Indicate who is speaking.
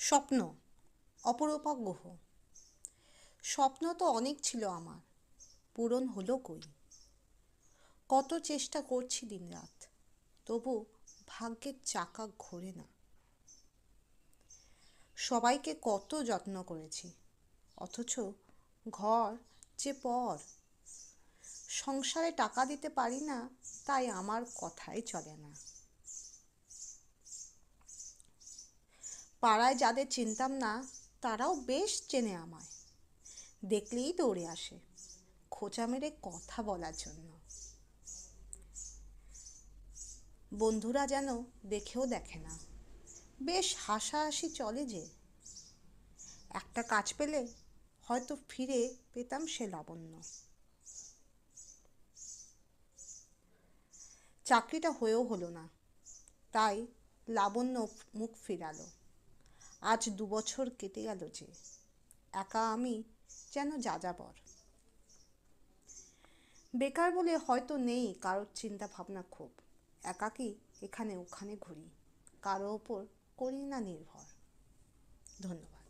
Speaker 1: স্বপ্ন, অপরূপা গুহ। স্বপ্ন তো অনেক ছিল আমার, পূরণ হলো কই। কত চেষ্টা করছি দিনরাত, তবু ভাগ্যের চাকা ঘোরে না। সবাইকে কত যত্ন করেছি, অথচ ঘর যে পর। সংসারে টাকা দিতে পারি না, তাই আমার কথাই চলে না। পাড়ায় যাদের চিনতাম না, তারাও বেশ চেনে আমায়। দেখলেই দৌড়ে আসে খোঁচা মেরে কথা বলার জন্য। বন্ধুরা যেন দেখেও দেখে না, বেশ হাসাহাসি চলে যে। একটা কাজ পেলে হয়তো ফিরে পেতাম সে লাবণ্য। চাকরিটা হয়েও হলো না, তাই লাবণ্য মুখ ফিরালো। আজ 2 বছর কেটে গেল যে, একা আমি যেন যাযাবর। বেকার বলে হয়তো নেই কারোর চিন্তা ভাবনা খুব। একাকী এখানে ওখানে ঘুরি, কারো ওপর করি না নির্ভর। ধন্যবাদ।